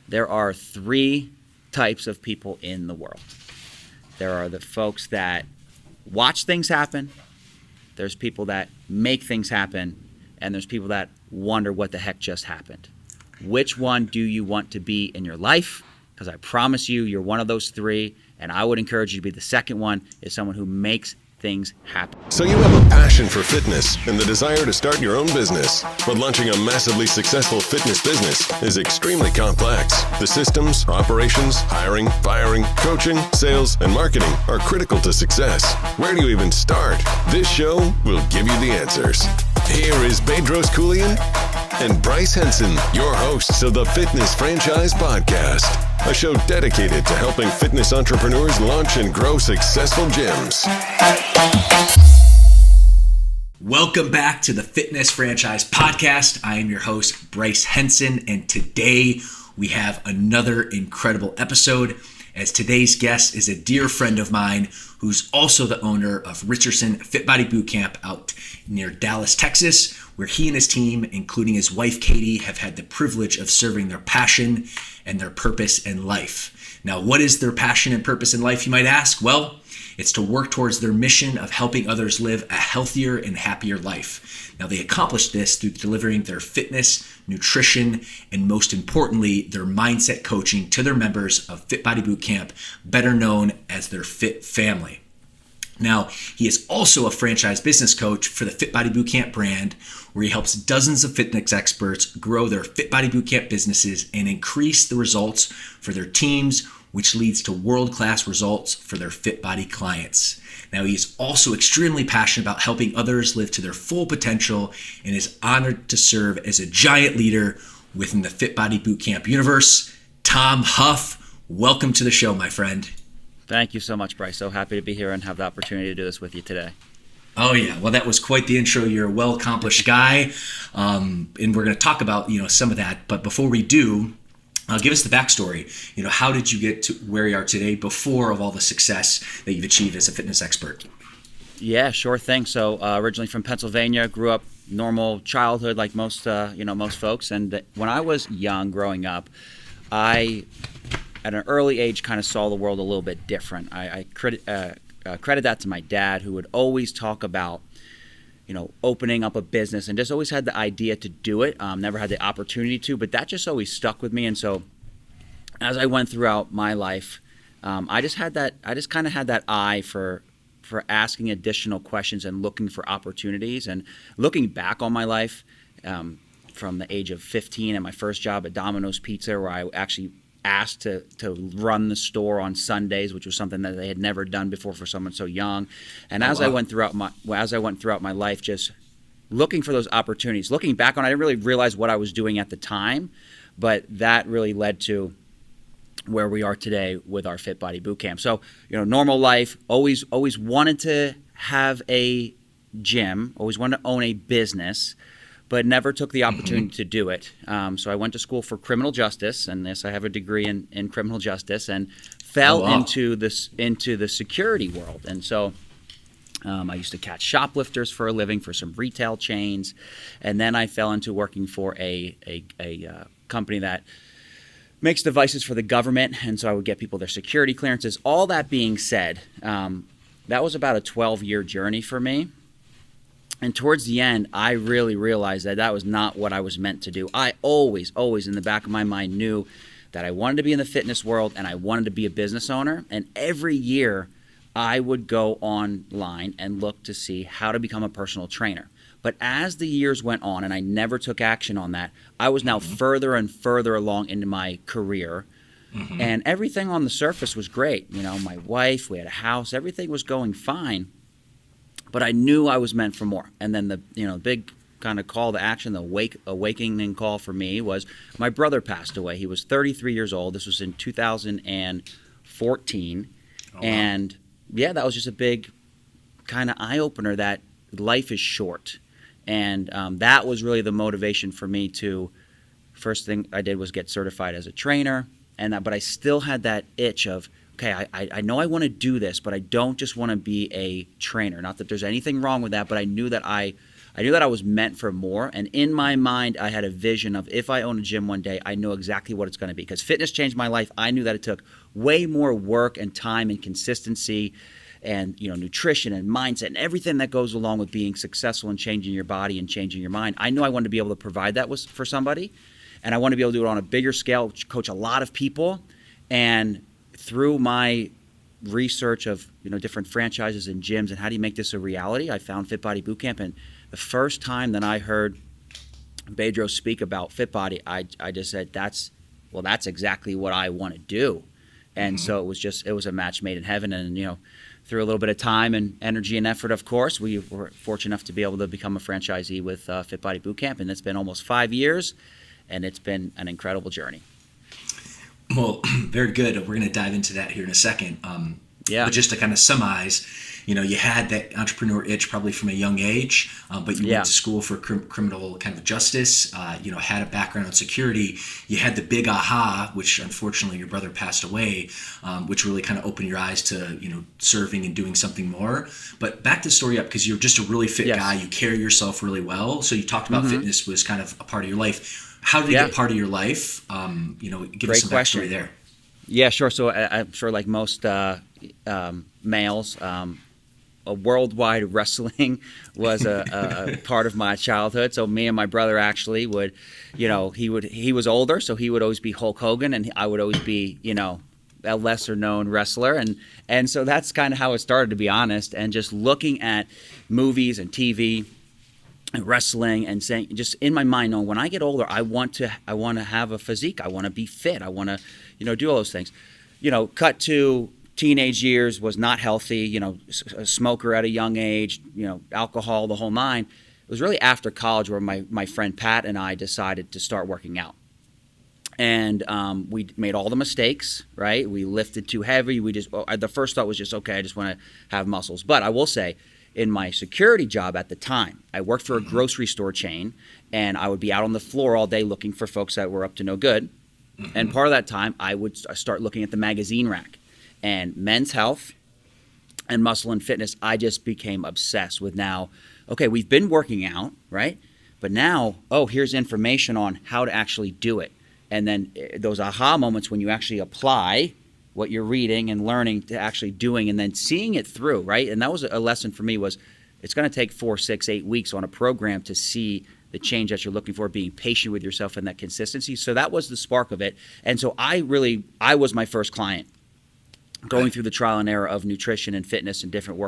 there are three types of people in the world. There are the folks that watch things happen, there's people that make things happen, and there's people that wonder what the heck just happened. Which one do you want to be in your life? Because I promise you, you're one of those three, and I would encourage you to be the second one, is someone who makes things happen. So you have a passion for fitness and the desire to start your own business, but launching a massively successful fitness business is extremely complex. The systems, operations, hiring, firing, coaching, sales, and marketing are critical to success. Where do you even start? This show will give you the answers. Here is Bedros Keuilian and Bryce Henson, your hosts of the Fitness Franchise Podcast, a show dedicated to helping fitness entrepreneurs launch and grow successful gyms. Welcome back to the Fitness Franchise Podcast. I am your host, Bryce Henson, and today we have another incredible episode, as today's guest is a dear friend of mine who's also the owner of Richardson Fit Body Bootcamp out near Dallas, Texas, where he and his team, including his wife Katie, have had the privilege of serving their passion and their purpose in life. Now, what is their passion and purpose in life, you might ask? Well, it's to work towards their mission of helping others live a healthier and happier life. Now, they accomplish this through delivering their fitness, nutrition, and most importantly, their mindset coaching to their members of Fit Body Bootcamp, better known as their Fit Family. Now, he is also a franchise business coach for the Fit Body Bootcamp brand, where he helps dozens of fitness experts grow their Fit Body Bootcamp businesses and increase the results for their teams, which leads to world-class results for their Fit Body clients. Now, he is also extremely passionate about helping others live to their full potential and is honored to serve as a giant leader within the Fit Body Bootcamp universe. Tom Hough, welcome to the show, my friend. Thank you so much, Bryce. So happy to be here and have the opportunity to do this with you today. Oh yeah, well that was quite the intro. You're a well-accomplished guy, and we're going to talk about some of that. But before we do, give us the backstory. How did you get to where you are today before of all the success that you've achieved as a fitness expert? Yeah, sure thing. So originally from Pennsylvania, grew up normal childhood like most folks. And when I was young, growing up, I at an early age kind of saw the world a little bit different. I credit that to my dad, who would always talk about opening up a business, and just always had the idea to do it. Never had the opportunity to, but that just always stuck with me. And so as I went throughout my life, I just kind of had that eye for asking additional questions and looking for opportunities. And looking back on my life, from the age of 15 at my first job at Domino's Pizza, where I actually asked to run the store on Sundays, which was something that they had never done before for someone so young. And as I went throughout my life, just looking for those opportunities. Looking back on it, I didn't really realize what I was doing at the time, but that really led to where we are today with our Fit Body Bootcamp. So, normal life, always wanted to have a gym, always wanted to own a business, but never took the opportunity to do it. So I went to school for criminal justice, and I have a degree in criminal justice, and fell into the security world. And so I used to catch shoplifters for a living for some retail chains, and then I fell into working for a company that makes devices for the government, and so I would get people their security clearances. All that being said, that was about a 12-year journey for me. And towards the end, I really realized that was not what I was meant to do. I always in the back of my mind knew that I wanted to be in the fitness world and I wanted to be a business owner. And every year I would go online and look to see how to become a personal trainer. But as the years went on and I never took action on that, I was now further and further along into my career. And everything on the surface was great. My wife, we had a house, everything was going fine. But I knew I was meant for more. And then the big kind of call to action, the awakening call for me was my brother passed away. He was 33 years old. This was in 2014. Oh, wow. And yeah, that was just a big kind of eye-opener that life is short. And that was really the motivation for me to, first thing I did was get certified as a trainer. But I still had that itch of, okay, I know I want to do this, but I don't just want to be a trainer. Not that there's anything wrong with that, but I knew that I I knew that I was meant for more. And in my mind, I had a vision of if I own a gym one day, I know exactly what it's going to be. Because fitness changed my life. I knew that it took way more work and time and consistency and nutrition and mindset and everything that goes along with being successful and changing your body and changing your mind. I knew I wanted to be able to provide that for somebody, and I wanted to be able to do it on a bigger scale, coach a lot of people. And through my research of different franchises and gyms and how do you make this a reality, I found Fit Body Bootcamp. And the first time that I heard Bedros speak about Fit Body, I just said that's exactly what I want to do. And so it was a match made in heaven. And through a little bit of time and energy and effort, of course, we were fortunate enough to be able to become a franchisee with Fit Body Bootcamp, and it's been almost 5 years, and it's been an incredible journey. Well, very good. We're going to dive into that here in a second. Yeah. But just to kind of summarize, you had that entrepreneur itch probably from a young age, but you went to school for criminal kind of justice, had a background in security. You had the big aha, which unfortunately your brother passed away, which really kind of opened your eyes to, serving and doing something more. But back the story up, because you're just a really fit guy. You carry yourself really well. So you talked about fitness was kind of a part of your life. How did it get part of your life? Give us some backstory there. Yeah, sure. So I'm sure like most males, a worldwide wrestling was a part of my childhood. So me and my brother actually would, he was older, so he would always be Hulk Hogan, and I would always be, a lesser known wrestler. And so that's kind of how it started, to be honest. And just looking at movies and TV and wrestling and saying, just in my mind, knowing when I get older, I want to have a physique. I want to be fit. I want to, do all those things. Cut to teenage years, was not healthy, a smoker at a young age, alcohol, the whole nine. It was really after college where my friend Pat and I decided to start working out. And we made all the mistakes, right? We lifted too heavy. The first thought was just, okay, I just want to have muscles. But I will say, in my security job at the time, I worked for a grocery store chain, and I would be out on the floor all day looking for folks that were up to no good. And part of that time, I would start looking at the magazine rack. And Men's Health and Muscle and Fitness, I just became obsessed with now, okay, we've been working out, right? But now, here's information on how to actually do it. And then those aha moments when you actually apply what you're reading and learning to actually doing and then seeing it through, right? And that was a lesson for me, was it's going to take 4, 6, 8 weeks on a program to see the change that you're looking for, being patient with yourself and that consistency. So that was the spark of it. And so I was my first client, going through the trial and error of nutrition and fitness and different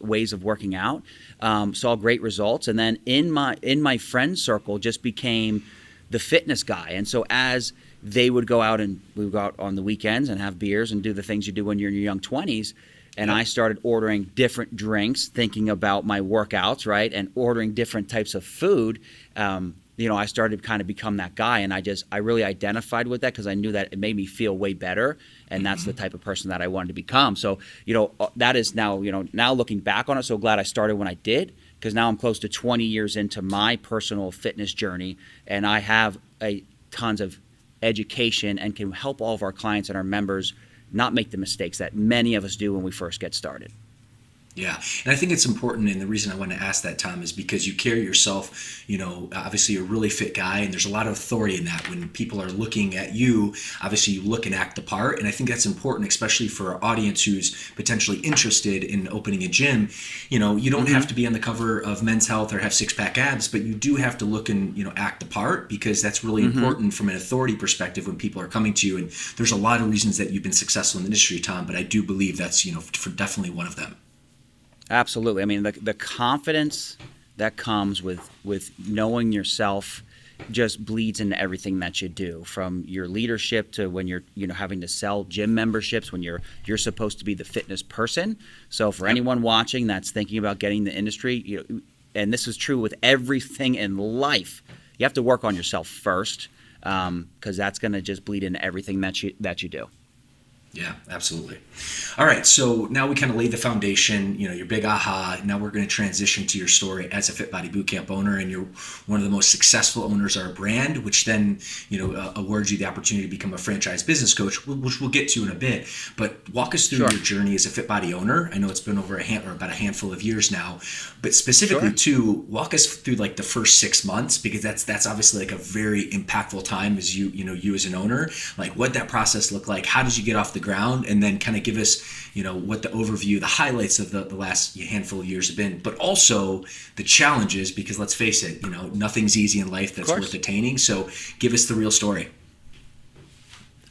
ways of working out. Saw great results. And then in my friend circle just became the fitness guy. And so as they would go out, and we would go out on the weekends and have beers and do the things you do when you're in your young 20s. And I started ordering different drinks, thinking about my workouts, right? And ordering different types of food. I started to kind of become that guy. And I really identified with that because I knew that it made me feel way better. And that's the type of person that I wanted to become. So, that is now, now looking back on it, so glad I started when I did, because now I'm close to 20 years into my personal fitness journey, and I have tons of education and can help all of our clients and our members not make the mistakes that many of us do when we first get started. Yeah. And I think it's important. And the reason I want to ask that, Tom, is because you carry yourself, obviously you're a really fit guy, and there's a lot of authority in that. When people are looking at you, obviously you look and act the part. And I think that's important, especially for our audience who's potentially interested in opening a gym. You don't have to be on the cover of Men's Health or have 6-pack abs, but you do have to look and, act the part, because that's really important from an authority perspective when people are coming to you. And there's a lot of reasons that you've been successful in the industry, Tom, but I do believe that's, for definitely one of them. Absolutely. I mean, the confidence that comes with knowing yourself just bleeds into everything that you do, from your leadership to when you're having to sell gym memberships, when you're supposed to be the fitness person. So for anyone watching that's thinking about getting the industry, and this is true with everything in life, you have to work on yourself first, because that's going to just bleed into everything that you do. Yeah, absolutely. All right, so now we kind of laid the foundation, your big aha. Now we're going to transition to your story as a Fit Body Bootcamp owner, and you're one of the most successful owners of our brand, which then, awards you the opportunity to become a franchise business coach, which we'll get to in a bit. But walk us through Sure. your journey as a Fit Body owner. I know it's been over about a handful of years now, but specifically Sure. too, walk us through like the first 6 months, because that's obviously like a very impactful time as you as an owner. Like what that process looked like, how did you get off the ground, and then kind of give us what the overview, the highlights of the last handful of years have been, but also the challenges, because let's face it, nothing's easy in life that's course. worth attaining. So give us the real story.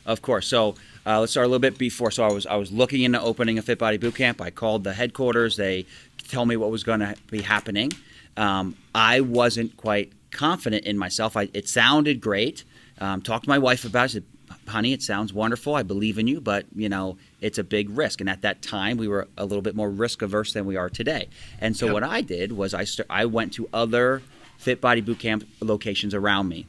Of course. So let's start a little bit before. So I was looking into opening a Fit Body Bootcamp. I called the headquarters. They tell me what was going to be happening. I wasn't quite confident in myself. It sounded great. Talked to my wife about it. I said, honey, it sounds wonderful. I believe in you, but it's a big risk. And at that time, we were a little bit more risk averse than we are today. And so what I did was I went to other Fit Body Bootcamp locations around me,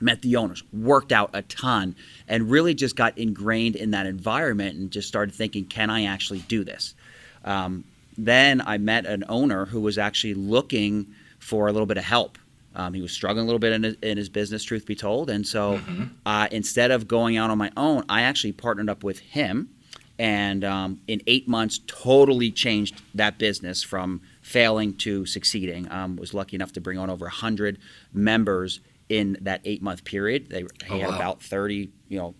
met the owners, worked out a ton, and really just got ingrained in that environment and just started thinking, can I actually do this? Then I met an owner who was actually looking for a little bit of help. He was struggling a little bit in his business, truth be told. And so instead of going out on my own, I actually partnered up with him. And in 8 months, totally changed that business from failing to succeeding. Was lucky enough to bring on over 100 members in that 8-month period. He had about 30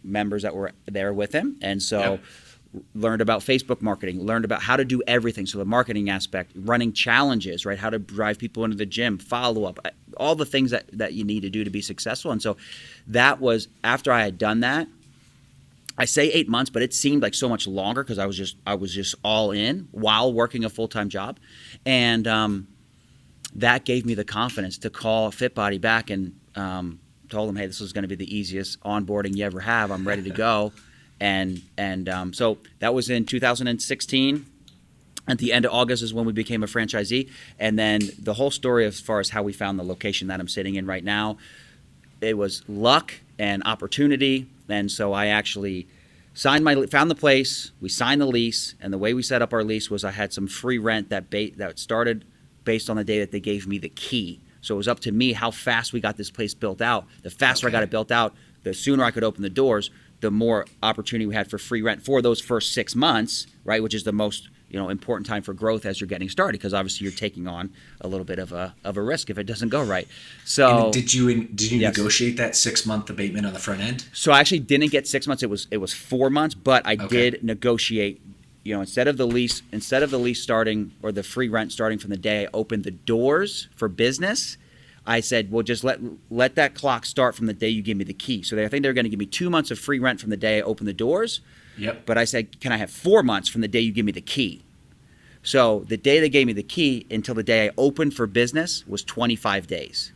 members that were there with him. And so learned about Facebook marketing, learned about how to do everything. So the marketing aspect, running challenges, right? How to drive people into the gym, follow up, all the things that you need to do to be successful. And so that was after I had done that. I say 8 months, but it seemed like so much longer because I was just all in while working a full-time job. And that gave me the confidence to call FitBody back and told them, hey, this is going to be the easiest onboarding you ever have. I'm ready to go. And so that was in 2016. At the end of August is when we became a franchisee. And then the whole story as far as how we found the location that I'm sitting in right now, it was luck and opportunity. And so I actually found the place, we signed the lease, and the way we set up our lease was I had some free rent that started based on the day that they gave me the key. So it was up to me how fast we got this place built out. The faster I got it built out, the sooner I could open the doors, the more opportunity we had for free rent for those first 6 months, right, which is the most important time for growth as you're getting started, because obviously you're taking on a little bit of a risk if it doesn't go right. So and did you yes. negotiate that 6-month abatement on the front end? So I actually didn't get 6 months. It was 4 months, but I did negotiate. Instead of the lease starting or the free rent starting from the day I opened the doors for business, I said, well, just let that clock start from the day you give me the key. So I think they're going to give me 2 months of free rent from the day I open the doors. Yep. But I said, can I have 4 months from the day you give me the key? So the day they gave me the key until the day I opened for business was 25 days.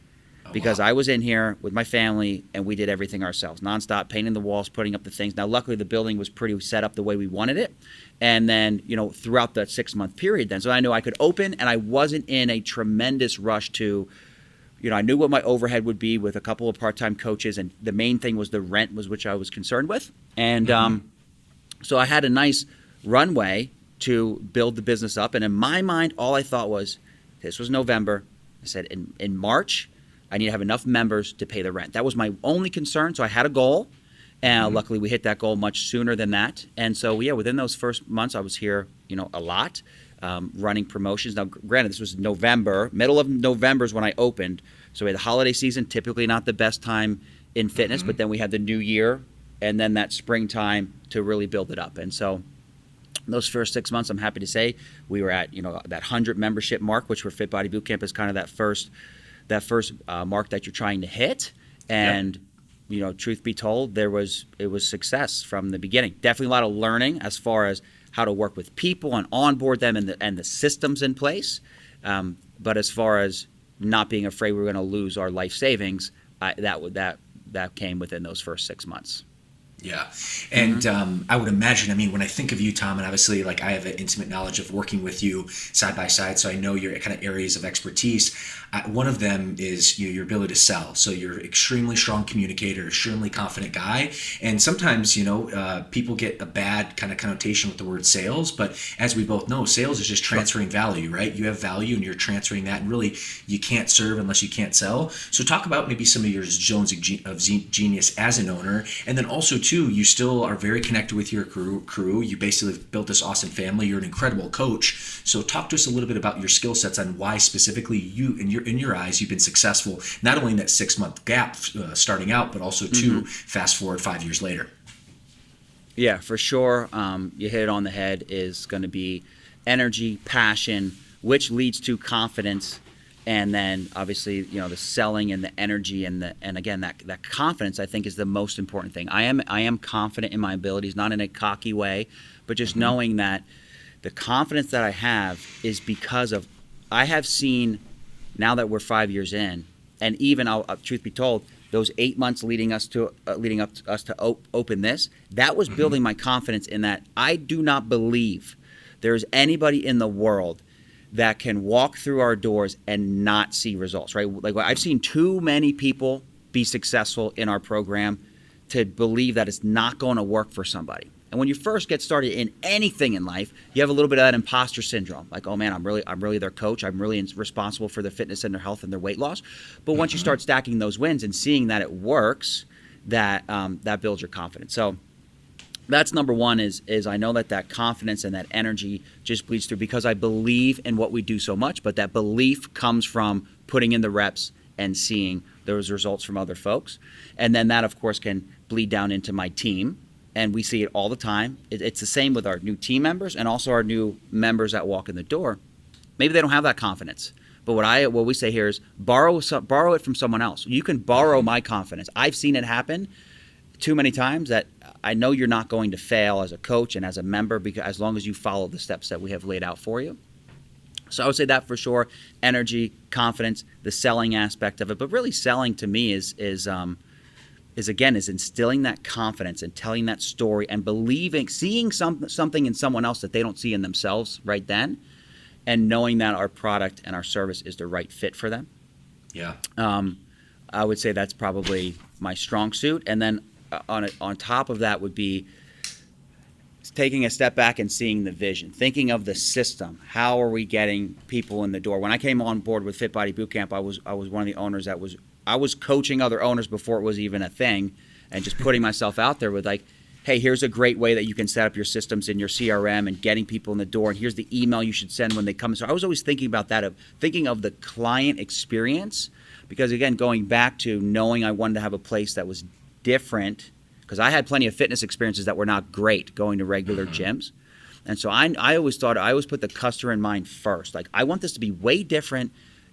Because I was in here with my family and we did everything ourselves, nonstop, painting the walls, putting up the things. Now, luckily, the building was pretty set up the way we wanted it. And then, throughout that 6-month period then, so I knew I could open and I wasn't in a tremendous rush to, I knew what my overhead would be with a couple of part-time coaches, and the main thing was the rent was which I was concerned with. And so I had a nice runway to build the business up. And in my mind, all I thought was, this was November. I said, in March, I need to have enough members to pay the rent. That was my only concern. So I had a goal, and luckily we hit that goal much sooner than that. And so, within those first months, I was here, a lot, running promotions. Now, granted, this was November, middle of November is when I opened. So we had the holiday season, typically not the best time in fitness, but then we had the new year and then that springtime to really build it up. And so those first 6 months, I'm happy to say, we were at, that 100 membership mark, which for Fit Body Bootcamp is kind of that first mark that you're trying to hit. And, truth be told, it was success from the beginning. Definitely a lot of learning as far as how to work with people and onboard them and the systems in place. But as far as not being afraid we're going to lose our life savings, that came within those first 6 months. Yeah. And I would imagine, I mean, when I think of you, Tom, and obviously like I have an intimate knowledge of working with you side by side, so I know your kind of areas of expertise. One of them is your ability to sell. So you're an extremely strong communicator, extremely confident guy. And sometimes, people get a bad kind of connotation with the word sales. But as we both know, sales is just transferring value, right? You have value and you're transferring that. And really, you can't serve unless you can't sell. So talk about maybe some of your zones of genius as an owner. And then also, too, you still are very connected with your crew. You basically built this awesome family. You're an incredible coach. So talk to us a little bit about your skill sets on why specifically you, in your eyes, you've been successful, not only in that 6-month gap starting out, but also too, fast forward 5 years later. Yeah, for sure. You hit it on the head, is going to be energy, passion, which leads to confidence. And then obviously, the selling and the energy and again, that confidence, I think, is the most important thing. I am confident in my abilities, not in a cocky way, but just knowing that the confidence that I have is because of, I have seen, now that we're 5 years in, and even, truth be told, those 8 months leading up to us to open this, that was building my confidence in that I do not believe there's anybody in the world that can walk through our doors and not see results, right? Like, I've seen too many people be successful in our program to believe that it's not going to work for somebody. And when you first get started in anything in life, you have a little bit of that imposter syndrome. Like, oh man, I'm really their coach. I'm really responsible for their fitness and their health and their weight loss. But once you start stacking those wins and seeing that it works, that builds your confidence. So that's number one, is I know that confidence and that energy just bleeds through because I believe in what we do so much, but that belief comes from putting in the reps and seeing those results from other folks. And then that, of course, can bleed down into my team. And we see it all the time. It's the same with our new team members and also our new members that walk in the door. Maybe they don't have that confidence. But what we say here is borrow it from someone else. You can borrow my confidence. I've seen it happen too many times that I know you're not going to fail as a coach and as a member, because as long as you follow the steps that we have laid out for you. So I would say that for sure. Energy, confidence, the selling aspect of it. But really, selling to me is instilling that confidence and telling that story and believing, seeing something in someone else that they don't see in themselves right then, and knowing that our product and our service is the right fit for them. Yeah. I would say that's probably my strong suit. And then on top of that would be taking a step back and seeing the vision, thinking of the system. How are we getting people in the door? When I came on board with Fit Body Bootcamp, I was one of the owners I was coaching other owners before it was even a thing, and just putting myself out there with like, hey, here's a great way that you can set up your systems in your CRM and getting people in the door, and here's the email you should send when they come. So I was always thinking about that, of thinking of the client experience, because again, going back to knowing I wanted to have a place that was different, because I had plenty of fitness experiences that were not great going to regular gyms. And so I always put the customer in mind first. Like, I want this to be way different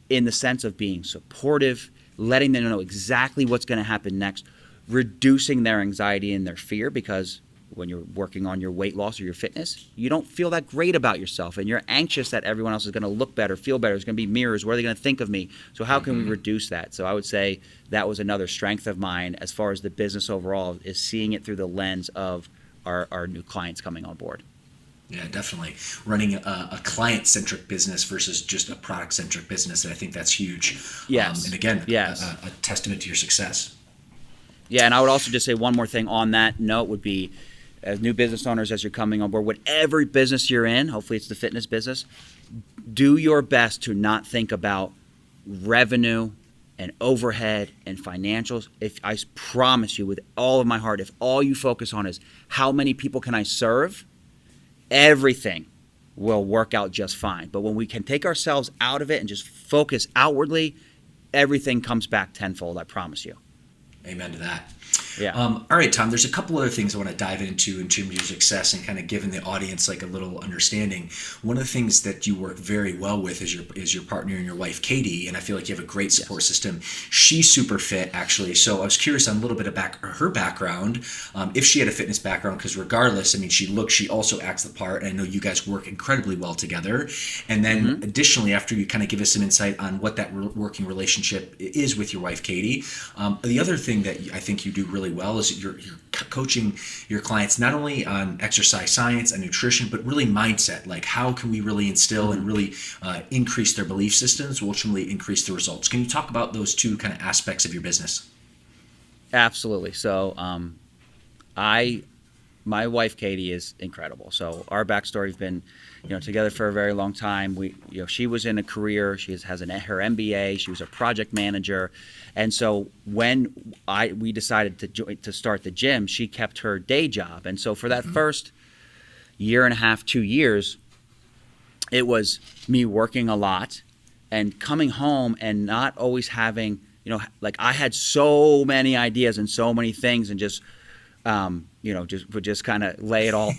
in the sense of being supportive, letting them know exactly what's going to happen next, reducing their anxiety and their fear, because when you're working on your weight loss or your fitness, you don't feel that great about yourself, and you're anxious that everyone else is going to look better, feel better. There's going to be mirrors. What are they going to think of me? So how can we reduce that? So I would say that was another strength of mine as far as the business overall, is seeing it through the lens of our new clients coming on board. Yeah, definitely. Running a client-centric business versus just a product-centric business, and I think that's huge. Yes. And again, yes. A testament to your success. Yeah, and I would also just say one more thing on that note would be, as new business owners, as you're coming on board, whatever business you're in, hopefully it's the fitness business, do your best to not think about revenue and overhead and financials. If I promise you with all of my heart, if all you focus on is how many people can I serve, everything will work out just fine. But when we can take ourselves out of it and just focus outwardly, everything comes back tenfold, I promise you. Amen to that. Yeah. All right, Tom, there's a couple other things I want to dive into in terms of your success and kind of giving the audience like a little understanding. One of the things that you work very well with is your partner and your wife, Katie, and I feel like you have a great support system. She's super fit, actually. So I was curious on a little bit about her background, if she had a fitness background, because regardless, I mean, she also acts the part, and I know you guys work incredibly well together. And then additionally, after you kind of give us some insight on what that working relationship is with your wife, Katie, the other thing that I think you do really well is you're coaching your clients not only on exercise science and nutrition, but really mindset. Like, how can we really instill and really increase their belief systems, will ultimately increase the results? Can you talk about those two kind of aspects of your business? Absolutely. So, my wife Katie is incredible. So our backstory, we've been, together for a very long time. She was in a career. She has her MBA. She was a project manager, and so when we decided to start the gym, she kept her day job. And so for that first year and a half, 2 years, it was me working a lot and coming home and not always having, like I had so many ideas and so many things and just just kind of lay it all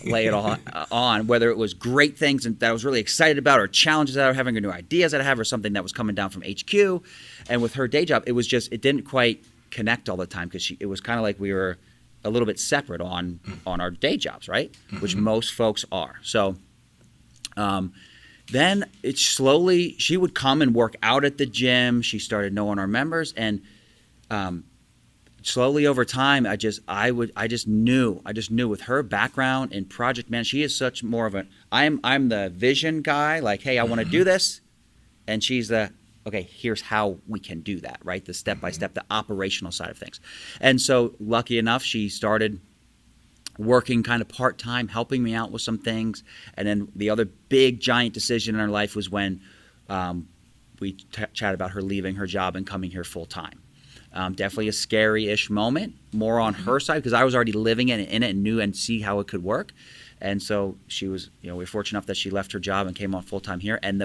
on, whether it was great things that I was really excited about or challenges that I was having or new ideas that I have or something that was coming down from HQ. And with her day job, it didn't quite connect all the time because it was kind of like we were a little bit separate on our day jobs, right? Which most folks are. So then she would come and work out at the gym. She started knowing our members, and slowly over time, I just knew with her background in project management, she is such more of I'm the vision guy, like, hey, I want to do this, and she's okay, here's how we can do that, right? The step by step, the operational side of things. And so lucky enough, she started working kind of part-time, helping me out with some things. And then the other big giant decision in our life was when we chatted about her leaving her job and coming here full-time. Definitely a scary-ish moment, more on her side, because I was already living in it and knew and see how it could work. And so she was, we were fortunate enough that she left her job and came on full-time here. And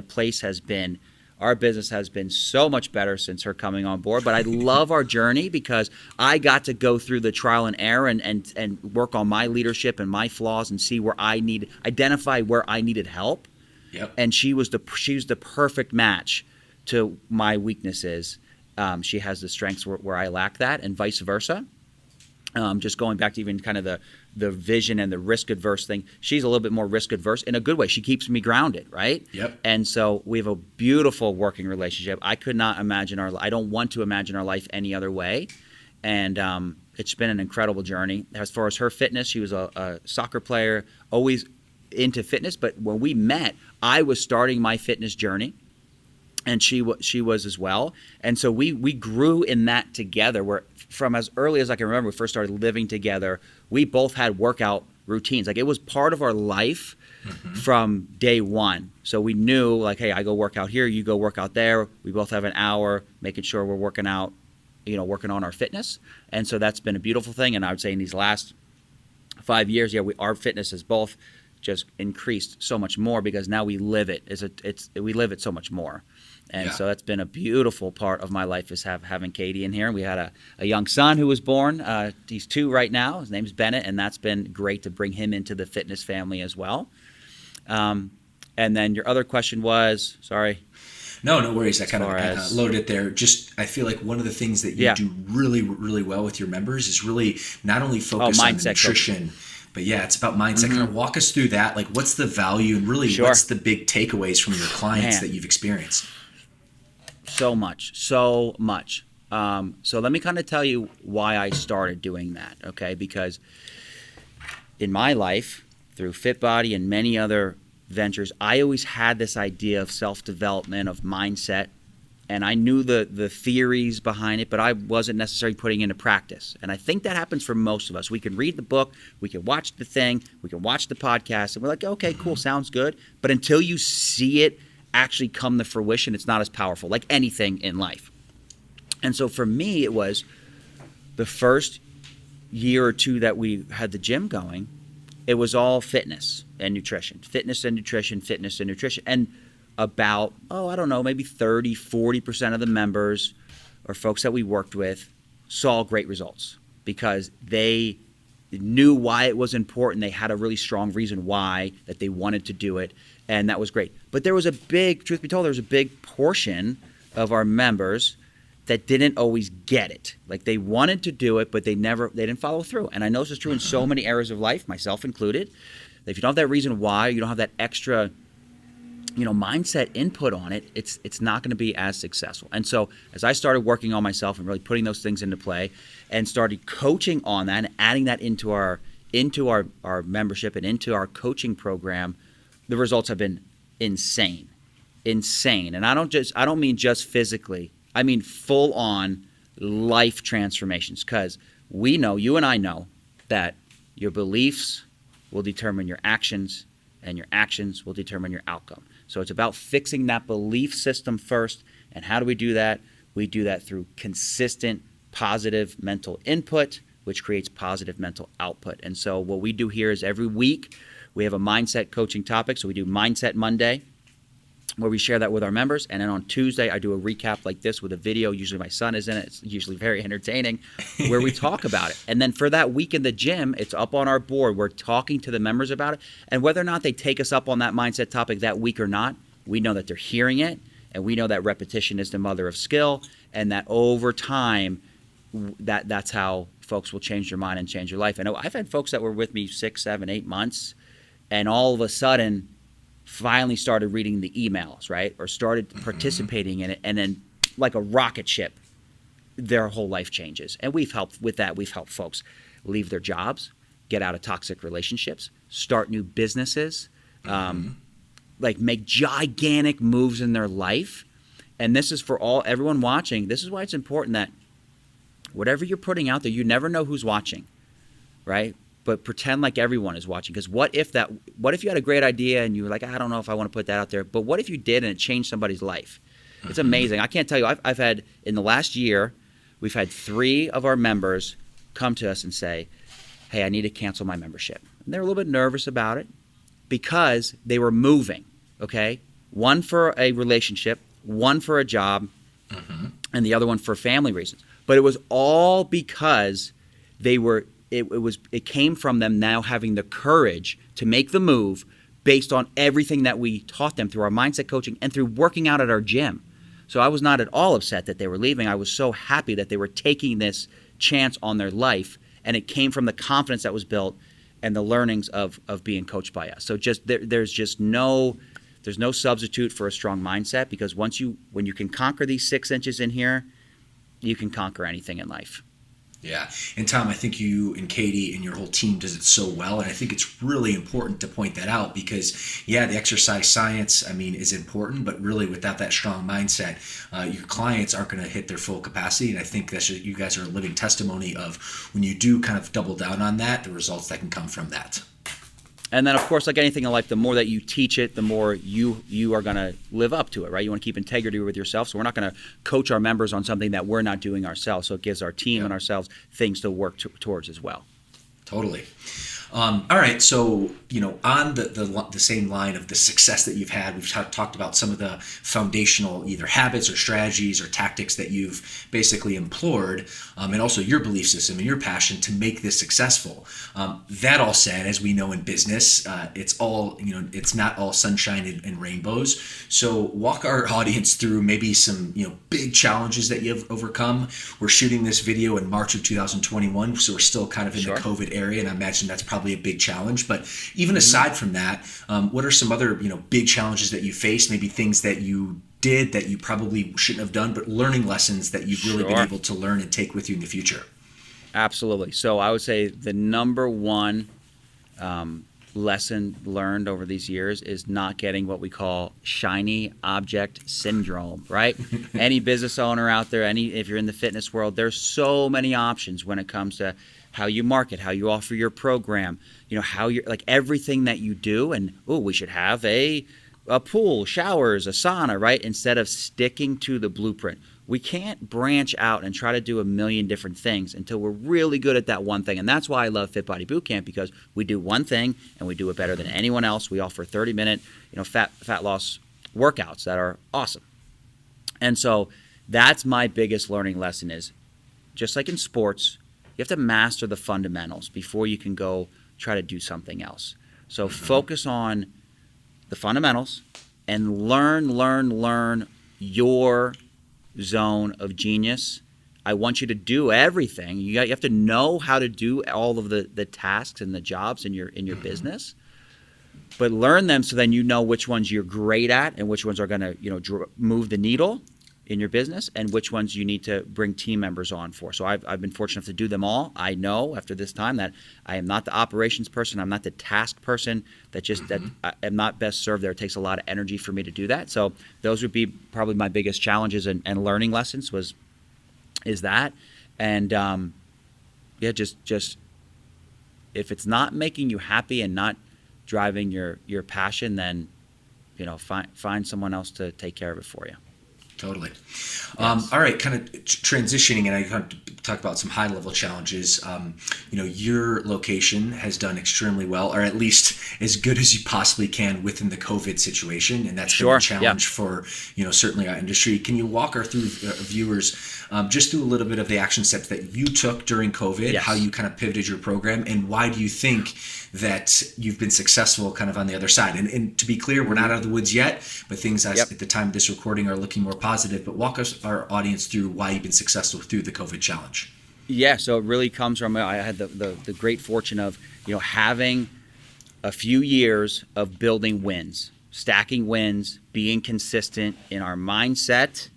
our business has been so much better since her coming on board. But I love our journey because I got to go through the trial and error and work on my leadership and my flaws and see identify where I needed help. Yep. And she was the perfect match to my weaknesses. She has the strengths where I lack that, and vice versa. Just going back to even kind of the vision and the risk adverse thing, she's a little bit more risk adverse in a good way. She keeps me grounded, right? Yep. And so we have a beautiful working relationship. I don't want to imagine our life any other way. And it's been an incredible journey. As far as her fitness, she was a soccer player, always into fitness. But when we met, I was starting my fitness journey. And she was as well. And so we grew in that together, where from as early as I can remember, we first started living together, we both had workout routines. Like, it was part of our life from day one. So we knew, like, hey, I go work out here, you go work out there. We both have an hour, making sure we're working out, working on our fitness. And so that's been a beautiful thing. And I would say in these last 5 years, our fitness has both just increased so much more because now we live it. We live it so much more. And so that's been a beautiful part of my life, is having Katie in here. We had a young son who was born. He's 2 right now. His name's Bennett, and that's been great to bring him into the fitness family as well. And then your other question was, sorry. No worries. I kind of loaded it there. Just, I feel like one of the things that you do really, really well with your members is really not only focus on the nutrition, but it's about mindset. Kind of walk us through that. Like, what's the value and really what's the big takeaways from your clients that you've experienced? So much. So let me kind of tell you why I started doing that, okay? Because in my life, through FitBody and many other ventures, I always had this idea of self-development, of mindset, and I knew the theories behind it, but I wasn't necessarily putting into practice. And I think that happens for most of us. We can read the book, we can watch the thing, we can watch the podcast, and we're like, okay, cool, sounds good. But until you see it actually come to fruition, it's not as powerful, like anything in life. And so for me, it was the first year or two that we had the gym going, it was all fitness and nutrition. And about, maybe 30, 40% of the members or folks that we worked with saw great results because they knew why it was important. They had a really strong reason why that they wanted to do it, and that was great. But there was truth be told, there was a big portion of our members that didn't always get it. Like, they wanted to do it, but they didn't follow through. And I know this is true in so many areas of life, myself included, that if you don't have that reason why, you don't have that extra mindset input on it, it's not going to be as successful. And so as I started working on myself and really putting those things into play and started coaching on that and adding that into our membership and into our coaching program, the results have been insane. And I don't mean just physically. I mean full on life transformations, because you and I know that your beliefs will determine your actions, and your actions will determine your outcome. So it's about fixing that belief system first. And how do we do that? We do that through consistent positive mental input, which creates positive mental output. And so what we do here is every week we have a mindset coaching topic. So we do Mindset Monday, where we share that with our members. And then on Tuesday, I do a recap like this with a video. Usually my son is in it. It's usually very entertaining, where we talk about it. And then for that week in the gym, it's up on our board. We're talking to the members about it. And whether or not they take us up on that mindset topic that week or not, we know that they're hearing it. And we know that repetition is the mother of skill. And that over time, that's how folks will change their mind and change their life. And I've had folks that were with me 6, 7, 8 months, and all of a sudden finally started reading the emails, right? Or started participating in it, and then like a rocket ship, their whole life changes. And we've helped with that. We've helped folks leave their jobs, get out of toxic relationships, start new businesses, like make gigantic moves in their life. And this is for everyone watching. This is why it's important that whatever you're putting out there, you never know who's watching, right? But pretend like everyone is watching. Because what if you had a great idea and you were like, I don't know if I want to put that out there, but what if you did and it changed somebody's life? It's amazing. I can't tell you, I've had, in the last year, we've had 3 of our members come to us and say, hey, I need to cancel my membership. And they're a little bit nervous about it because they were moving, okay? One for a relationship, one for a job, and the other one for family reasons. But it was all because it came from them now having the courage to make the move based on everything that we taught them through our mindset coaching and through working out at our gym. So I was not at all upset that they were leaving. I was so happy that they were taking this chance on their life, and it came from the confidence that was built and the learnings of being coached by us. So there's no substitute for a strong mindset, because when you can conquer these 6 inches in here, you can conquer anything in life. Yeah. And Tom, I think you and Katie and your whole team does it so well. And I think it's really important to point that out because, the exercise science, is important, but really without that strong mindset, your clients aren't going to hit their full capacity. And I think you guys are a living testimony of when you do kind of double down on that, the results that can come from that. And then, of course, like anything in life, the more that you teach it, the more you are going to live up to it, right? You want to keep integrity with yourself. So we're not going to coach our members on something that we're not doing ourselves. So it gives our team and ourselves things to work towards as well. Totally. All right. So, on the same line of the success that you've had, we've talked about some of the foundational either habits or strategies or tactics that you've basically employed, and also your belief system and your passion to make this successful. That all said, as we know in business, it's not all sunshine and rainbows. So walk our audience through maybe some, big challenges that you've overcome. We're shooting this video in March of 2021, so we're still kind of in the COVID area, and I imagine that's probably a big challenge. But even aside from that, what are some other big challenges that you faced? Maybe things that you did that you probably shouldn't have done, but learning lessons that you've really been able to learn and take with you in the future. Absolutely. So I would say the number one lesson learned over these years is not getting what we call shiny object syndrome, right? Any business owner out there, if you're in the fitness world, there's so many options when it comes to how you market, how you offer your program, how you're like everything that you do. And we should have a pool, showers, a sauna, right? Instead of sticking to the blueprint. We can't branch out and try to do a million different things until we're really good at that one thing. And that's why I love Fit Body Bootcamp, because we do one thing and we do it better than anyone else. We offer 30-minute, fat loss workouts that are awesome. And so that's my biggest learning lesson is, just like in sports, you have to master the fundamentals before you can go try to do something else. So focus on the fundamentals and learn your zone of genius. I want you to do everything. You have to know how to do all of the tasks and the jobs in your business. but learn them so then you know which ones you're great at and which ones are going to move the needle in your business, and which ones you need to bring team members on for. So I've been fortunate enough to do them all. I know after this time that I am not the operations person. I'm not the task person. That I am not best served there. It takes a lot of energy for me to do that. So those would be probably my biggest challenges and learning lessons is that. And just if it's not making you happy and not driving your passion, then find someone else to take care of it for you. Totally. Yes. All right, kind of transitioning, and I kind of talk about some high-level challenges. Your location has done extremely well, or at least as good as you possibly can within the COVID situation, and that's been a challenge for certainly our industry. Can you walk our viewers just through a little bit of the action steps that you took during COVID, how you kind of pivoted your program, and why do you think that you've been successful kind of on the other side? And to be clear, we're not out of the woods yet, but things at the time of this recording are looking more positive. But walk our audience through why you've been successful through the COVID challenge. Yeah, so it really comes from, I had the great fortune of having a few years of building wins, stacking wins, being consistent in our mindset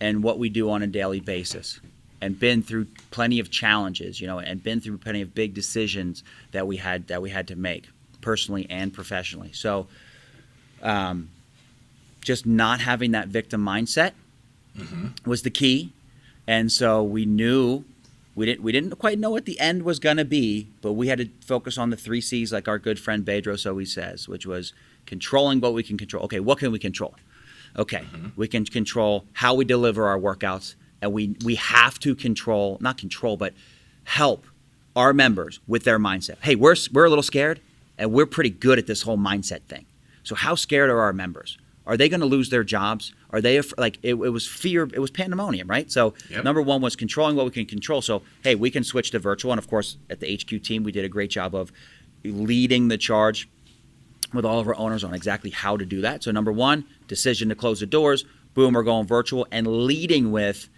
and what we do on a daily basis, and been through plenty of challenges, and been through plenty of big decisions that we had to make personally and professionally. So just not having that victim mindset was the key. And so we knew we didn't quite know what the end was going to be, but we had to focus on the 3 C's, like our good friend Bedros always says, which was controlling what we can control. Okay, what can we control? Okay, we can control how we deliver our workouts, and we have to but help our members with their mindset. Hey, we're a little scared, and we're pretty good at this whole mindset thing. So how scared are our members? Are they going to lose their jobs? Are they it was fear? It was pandemonium, right? So number one was controlling what we can control. So hey, we can switch to virtual, and of course at the HQ team we did a great job of leading the charge with all of our owners on exactly how to do that. So number one, decision to close the doors. Boom, we're going virtual, and leading with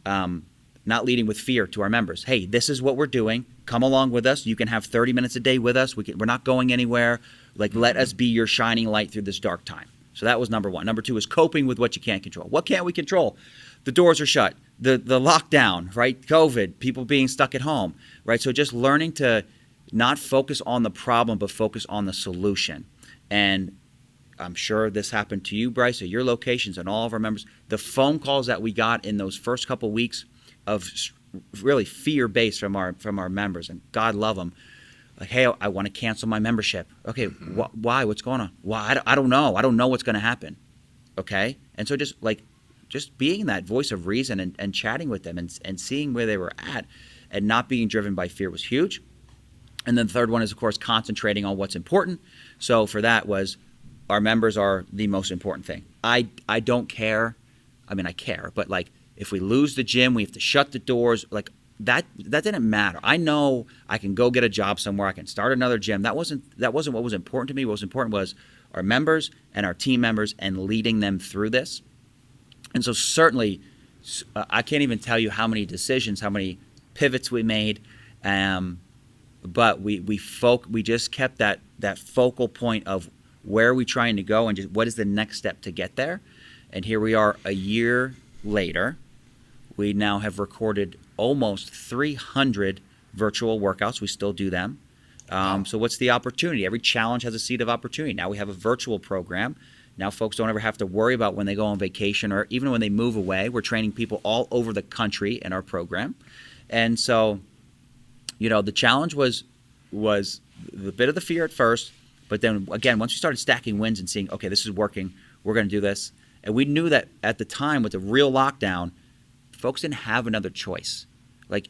not leading with fear to our members. Hey, this is what we're doing. Come along with us. You can have 30 minutes a day with us. We're not going anywhere. Let us be your shining light through this dark time. So that was number one. Number two is coping with what you can't control. What can't we control? The doors are shut. The lockdown, right? COVID, people being stuck at home, right? So just learning to not focus on the problem, but focus on the solution. And I'm sure this happened to you, Bryce, at your locations and all of our members. The phone calls that we got in those first couple weeks of really fear-based from our members, and God love them. Like, hey, I want to cancel my membership. Okay, why? What's going on? Why? I don't know. I don't know what's going to happen. Okay? And so just being that voice of reason and chatting with them and seeing where they were at and not being driven by fear was huge. And then the third one is, of course, concentrating on what's important. So for that was our members are the most important thing. I don't care. I mean, I care, but if we lose the gym, we have to shut the doors. That didn't matter. I know I can go get a job somewhere. I can start another gym. That wasn't what was important to me. What was important was our members and our team members and leading them through this. And so certainly, I can't even tell you how many decisions, how many pivots we made, but we just kept that focal point of where are we trying to go and just what is the next step to get there. And here we are a year later. We now have recorded almost 300 virtual workouts. We still do them. So what's the opportunity? Every challenge has a seed of opportunity. Now we have a virtual program. Now folks don't ever have to worry about when they go on vacation or even when they move away. We're training people all over the country in our program. And so, the challenge was the bit of the fear at first, but then again, once we started stacking wins and seeing, okay, this is working, we're going to do this. And we knew that at the time with the real lockdown, folks didn't have another choice.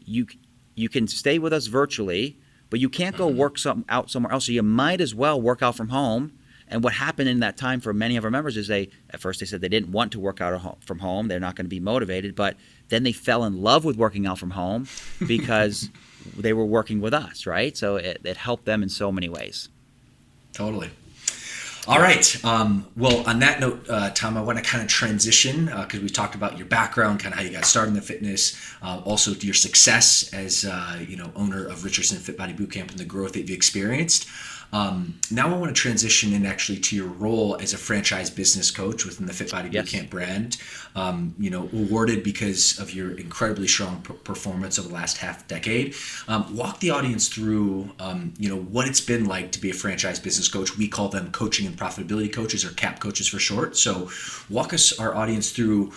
You can stay with us virtually, but you can't go work something out somewhere else. So you might as well work out from home. And what happened in that time for many of our members is at first they said they didn't want to work out from home. They're not going to be motivated. But then they fell in love with working out from home because they were working with us, right? So it helped them in so many ways. Totally. All right. Well, on that note, Tom, I want to kind of transition because we talked about your background, kind of how you got started in the fitness, also your success as owner of Richardson Fit Body Bootcamp and the growth that you've experienced. Now I want to transition in actually to your role as a franchise business coach within the Fit Body Yes. Bootcamp brand. Awarded because of your incredibly strong performance over the last half decade. Walk the audience through, what it's been like to be a franchise business coach. We call them coaching and profitability coaches, or CAP coaches for short. So walk our audience through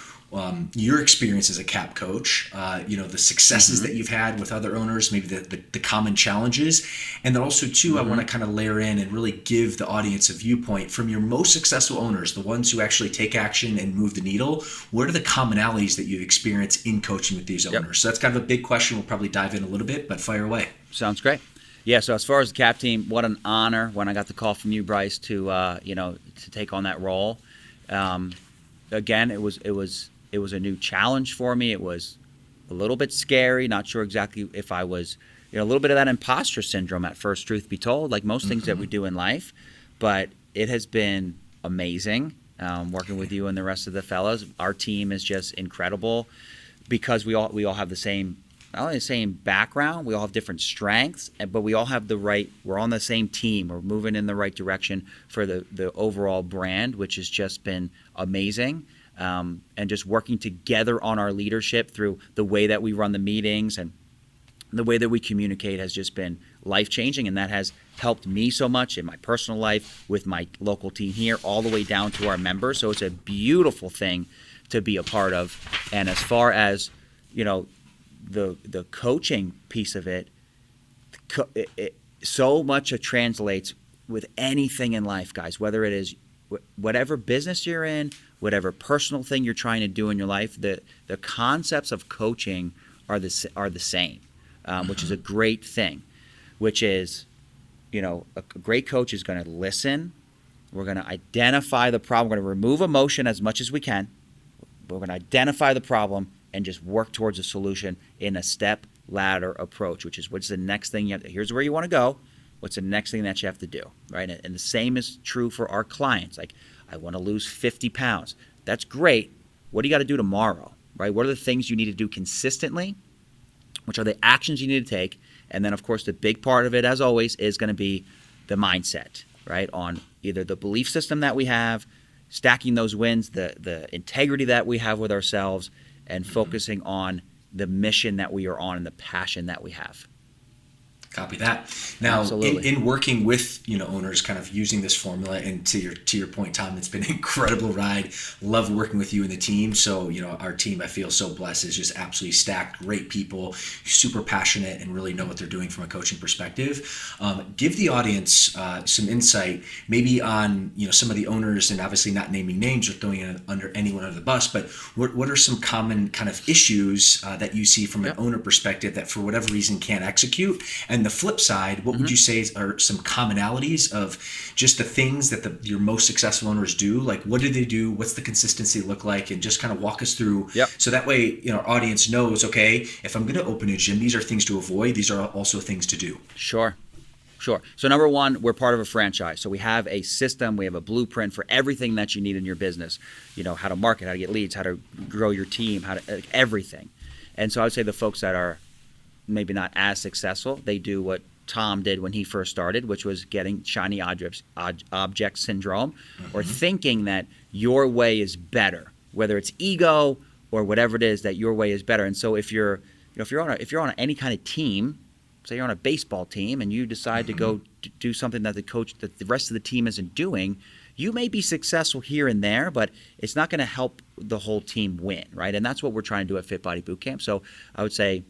your experience as a CAP coach, the successes that you've had with other owners, maybe the common challenges. And then also too, I want to kind of layer in and really give the audience a viewpoint from your most successful owners, the ones who actually take action and move the needle. What are the commonalities that you've experienced in coaching with these owners? So that's kind of a big question. We'll probably dive in a little bit, but fire away. Sounds great. Yeah, so as far as the CAP team, what an honor when I got the call from you, Bryce, to take on that role. Again, it was a new challenge for me. It was a little bit scary, not sure exactly if I was, a little bit of that imposter syndrome at first, truth be told, like most things that we do in life. But it has been amazing working with you and the rest of the fellows. Our team is just incredible because we all have the same, not only the same background, we all have different strengths, but we all have we're on the same team. We're moving in the right direction for the overall brand, which has just been amazing. And just working together on our leadership through the way that we run the meetings and the way that we communicate has just been life-changing, and that has helped me so much in my personal life with my local team here all the way down to our members. So it's a beautiful thing to be a part of. And as far as, the coaching piece of it, so much it translates with anything in life, guys, whether it is whatever business you're in, whatever personal thing you're trying to do in your life, the concepts of coaching are the same, which is a great thing, which is, a great coach is going to listen. We're going to identify the problem. We're going to remove emotion as much as we can. We're going to identify the problem and just work towards a solution in a step ladder approach, which is what's the next thing here's where you want to go. What's the next thing that you have to do, right? And the same is true for our clients. Like, I want to lose 50 pounds. That's great. What do you got to do tomorrow, right? What are the things you need to do consistently? Which are the actions you need to take? And then, of course, the big part of it, as always, is going to be the mindset, right? On either the belief system that we have, stacking those wins, the integrity that we have with ourselves, and focusing on the mission that we are on and the passion that we have. Copy that. Now, in working with owners, kind of using this formula, and to your point, Tom, it's been an incredible ride. Love working with you and the team. So our team, I feel so blessed, is just absolutely stacked, great people, super passionate, and really know what they're doing from a coaching perspective. Give the audience some insight, maybe on some of the owners, and obviously not naming names or throwing anyone under the bus, but what are some common kind of issues that you see from an owner perspective that for whatever reason can't execute? And the flip side, what would you say are some commonalities of just the things that your most successful owners do? Like, what do they do? What's the consistency look like? And just kind of walk us through. So that way, our audience knows, okay, if I'm going to open a gym, these are things to avoid. These are also things to do. Sure. So number one, we're part of a franchise. So we have a system, we have a blueprint for everything that you need in your business. How to market, how to get leads, how to grow your team, everything. And so I would say the folks that are maybe not as successful, they do what Tom did when he first started, which was getting shiny object syndrome, or thinking that your way is better, whether it's ego or whatever it is, that your way is better. And so if you're on any kind of team, say you're on a baseball team and you decide to go do something that the rest of the team isn't doing, you may be successful here and there, but it's not going to help the whole team win, right? And that's what we're trying to do at Fit Body Bootcamp. So I would say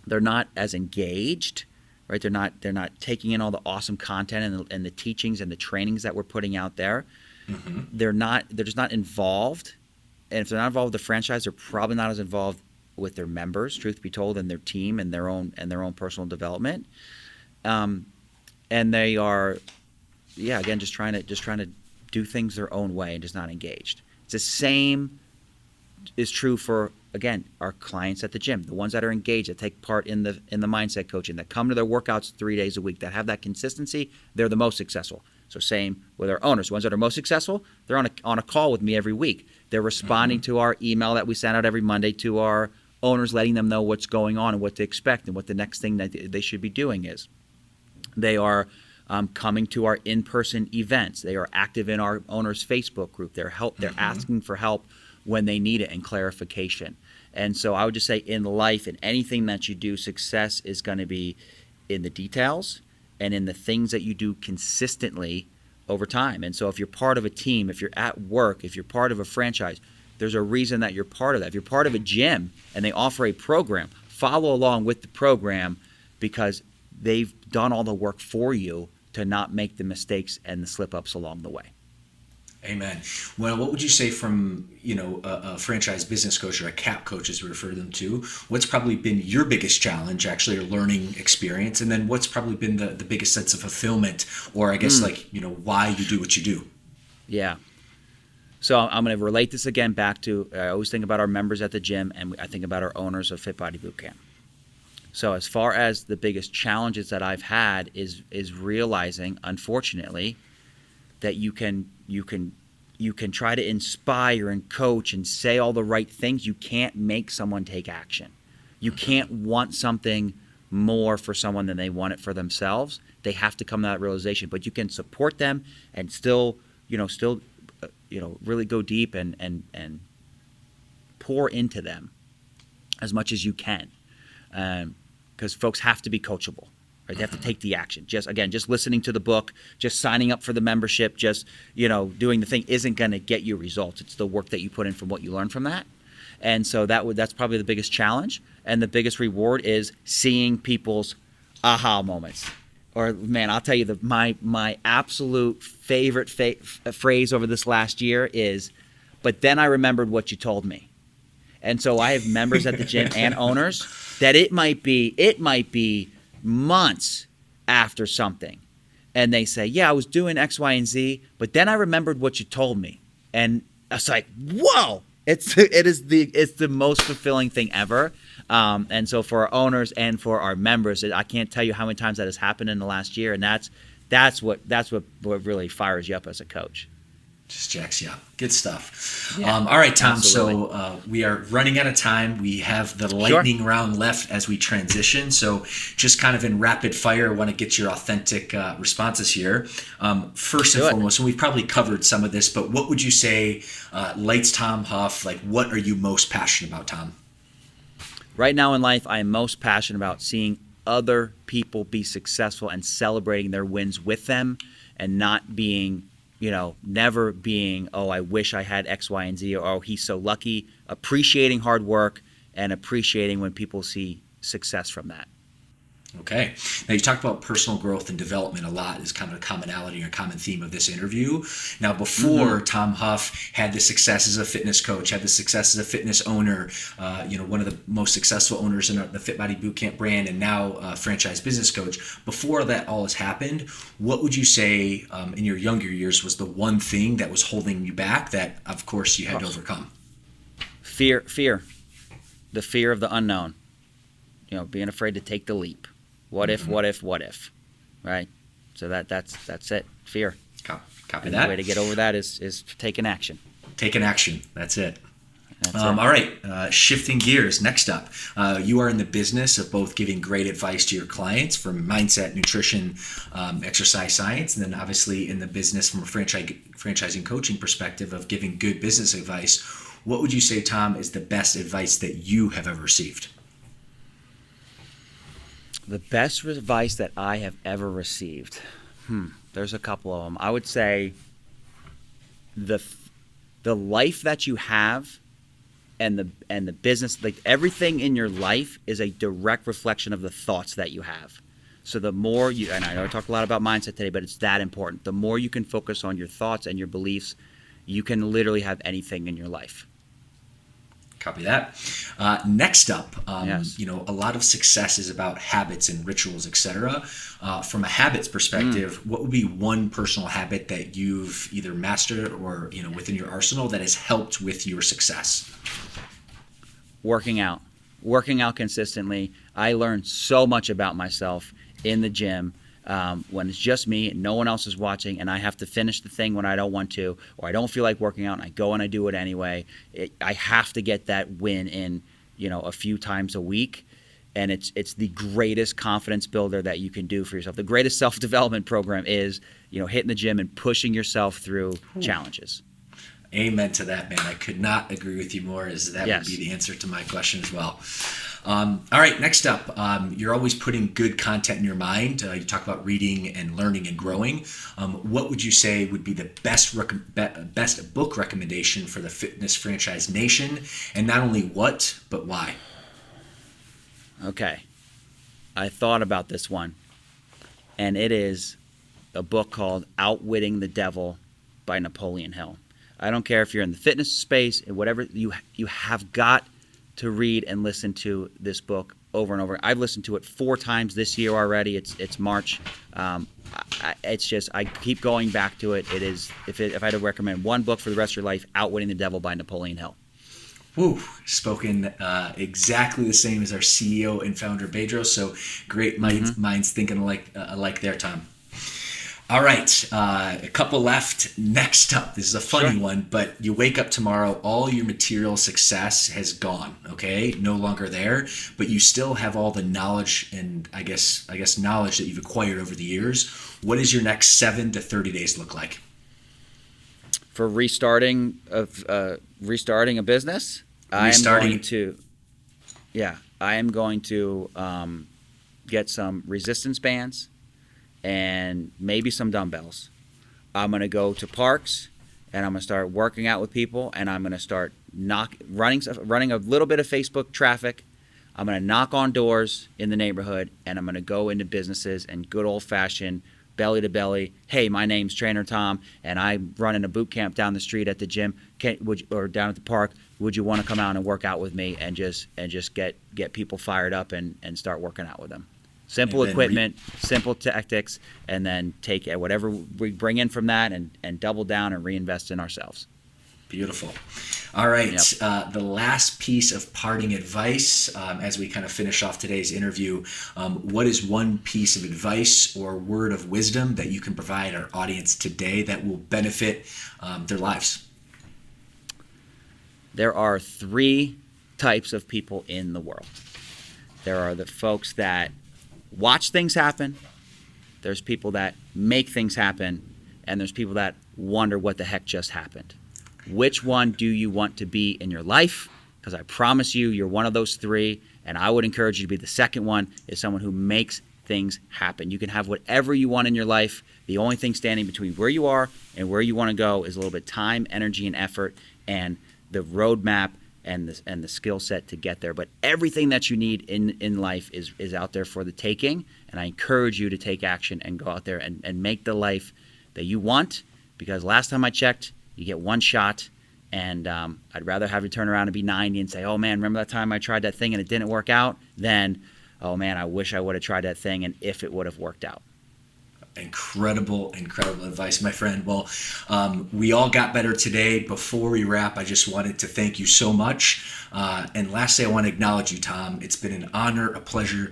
they're not as engaged, right? They're not taking in all the awesome content and the teachings and the trainings that we're putting out there. They're just not involved. And if they're not involved with the franchise, they're probably not as involved with their members, truth be told, and their team and their own personal development. And they are, again, just trying to do things their own way and just not engaged. It's the same is true for, again, our clients at the gym, the ones that are engaged, that take part in the mindset coaching, that come to their workouts 3 days a week, that have that consistency. They're the most successful. So same with our owners. The ones that are most successful, they're on a call with me every week. They're responding to our email that we send out every Monday to our owners, letting them know what's going on and what to expect and what the next thing that they should be doing is. They are coming to our in-person events. They are active in our owners' Facebook group. They're asking for help when they need it and clarification. And so I would just say in life, in anything that you do, success is going to be in the details and in the things that you do consistently over time. And so if you're part of a team, if you're at work, if you're part of a franchise, there's a reason that you're part of that. If you're part of a gym and they offer a program, follow along with the program because they've done all the work for you to not make the mistakes and the slip-ups along the way. Amen. Well, what would you say from, a franchise business coach or a CAP coach, as we refer to them to? What's probably been your biggest challenge, actually, or learning experience? And then what's probably been the biggest sense of fulfillment, or I guess why you do what you do? Yeah. So I'm going to relate this again back to, I always think about our members at the gym, and I think about our owners of Fit Body Bootcamp. So as far as the biggest challenges that I've had is realizing, unfortunately, that you can try to inspire and coach and say all the right things. You can't make someone take action. You can't want something more for someone than they want it for themselves. They have to come to that realization. But you can support them and still really go deep and pour into them as much as you can. Because folks have to be coachable. Right? They have to take the action. Just listening to the book, just signing up for the membership, just doing the thing isn't going to get you results. It's the work that you put in from what you learn from that. And so that's probably the biggest challenge. And the biggest reward is seeing people's aha moments. Or man, I'll tell you my absolute favorite phrase over this last year is, but then I remembered what you told me. And so I have members at the gym and owners that it might be months after something, and they say, yeah, I was doing X, Y, and Z, but then I remembered what you told me. And I was like, whoa, it's the most fulfilling thing ever. And so for our owners and for our members, I can't tell you how many times that has happened in the last year. And that's what really fires you up as a coach. Just jacks you up. Good stuff. Yeah, all right, Tom. absolutely. So we are running out of time. We have the lightning round left as we transition. So just kind of in rapid fire, I want to get your authentic responses here. First and foremost, and we've probably covered some of this, but what would you say lights Tom Hough? Like, what are you most passionate about, Tom? Right now in life, I am most passionate about seeing other people be successful and celebrating their wins with them and not being never being, oh, I wish I had X, Y, and Z, or oh, he's so lucky. Appreciating hard work and appreciating when people see success from that. Okay. Now, you talked about personal growth and development a lot as kind of a commonality or a common theme of this interview. Now, before Tom Hough had the success as a fitness coach, had the success as a fitness owner, one of the most successful owners in the Fit Body Bootcamp brand, and now franchise business coach. Before that all has happened, what would you say in your younger years was the one thing that was holding you back that, of course, you had to overcome? Fear. The fear of the unknown. Being afraid to take the leap. What if, right? So that's it. Fear. Copy and that. The way to get over that is taking action. Taking action. That's it. That's it. All right. Shifting gears. Next up, you are in the business of both giving great advice to your clients from mindset, nutrition, exercise science, and then obviously in the business from a franchising coaching perspective of giving good business advice. What would you say, Tom, is the best advice that you have ever received? The best advice that I have ever received. There's a couple of them. I would say the life that you have and the business, like everything in your life is a direct reflection of the thoughts that you have. So the more you, and I know I talked a lot about mindset today, but it's that important. The more you can focus on your thoughts and your beliefs, you can literally have anything in your life. Copy that. Next up, Yes. A lot of success is about habits and rituals, etc. From a habits perspective, what would be one personal habit that you've either mastered or within your arsenal that has helped with your success? Working out consistently. I learned so much about myself in the gym. When it's just me and no one else is watching and I have to finish the thing when I don't want to, or I don't feel like working out and I go and I do it anyway, I have to get that win in, a few times a week. and it's the greatest confidence builder that you can do for yourself. The greatest self-development program is, hitting the gym and pushing yourself through challenges. Amen to that, man. I could not agree with you more, as that Yes. would be the answer to my question as well. All right, next up, you're always putting good content in your mind. You talk about reading and learning and growing. What would you say would be the best book recommendation for the Fitness Franchise Nation? And not only what, but why? Okay. I thought about this one, and it is a book called Outwitting the Devil by Napoleon Hill. I don't care if you're in the fitness space, whatever, you have got to read and listen to this book over and over. I've listened to it 4 times this year already. It's March. It's just, I keep going back to it. It is, if I had to recommend one book for the rest of your life, Outwitting the Devil by Napoleon Hill. Woo, spoken exactly the same as our CEO and founder, Bedros. So great minds thinking alike there, Tom. All right, a couple left. Next up, this is a funny one, but you wake up tomorrow, all your material success has gone, okay? No longer there, but you still have all the knowledge and I guess knowledge that you've acquired over the years. What does your next 7 to 30 days look like? For restarting a business, I am going to get some resistance bands and maybe some dumbbells. I'm going to go to parks and I'm going to start working out with people, and I'm going to start running a little bit of Facebook traffic. I'm going to knock on doors in the neighborhood, and I'm going to go into businesses and good old-fashioned belly to belly. Hey, my name's Trainer Tom, and I'm running a boot camp down the street at the gym, or down at the park. Would you want to come out and work out with me and just get people fired up and start working out with them? Simple equipment, simple tactics, and then take whatever we bring in from that and double down and reinvest in ourselves. Beautiful. All right. Yep. The last piece of parting advice as we kind of finish off today's interview, what is one piece of advice or word of wisdom that you can provide our audience today that will benefit their lives? There are 3 types of people in the world. There are the folks that watch things happen, there's people that make things happen, and there's people that wonder what the heck just happened. Which one do you want to be in your life? Because I promise you're one of those 3, and I would encourage you to be the second one, is someone who makes things happen. You can have whatever you want in your life. The only thing standing between where you are and where you want to go is a little bit of time, energy, and effort, and the roadmap and the skill set to get there. But everything that you need in life is out there for the taking, and I encourage you to take action and go out there and make the life that you want, because last time I checked, you get one shot, and I'd rather have you turn around and be 90 and say, oh man, remember that time I tried that thing and it didn't work out, than, oh man, I wish I would have tried that thing and if it would have worked out. Incredible advice, my friend. Well, we all got better today. Before we wrap, I just wanted to thank you so much. And lastly, I want to acknowledge you, Tom. It's been an honor, a pleasure,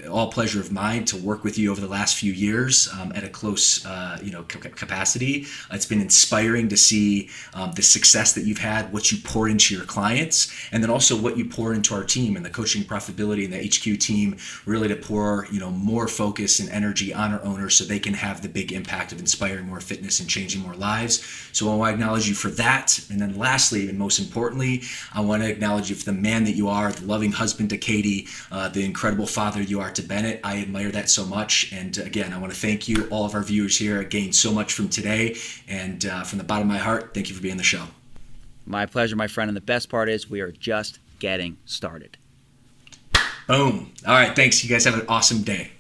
all pleasure of mine to work with you over the last few years at a close capacity. It's been inspiring to see the success that you've had, what you pour into your clients, and then also what you pour into our team and the coaching profitability and the HQ team, really to pour more focus and energy on our owners so they can have the big impact of inspiring more fitness and changing more lives. So I want to acknowledge you for that. And then lastly, and most importantly, I want to acknowledge you for the man that you are, the loving husband to Katie, the incredible father you are to Bennett. I admire that so much. And again, I want to thank you, all of our viewers here. I gained so much from today. And from the bottom of my heart, thank you for being on the show. My pleasure, my friend. And the best part is we are just getting started. Boom. All right. Thanks. You guys have an awesome day.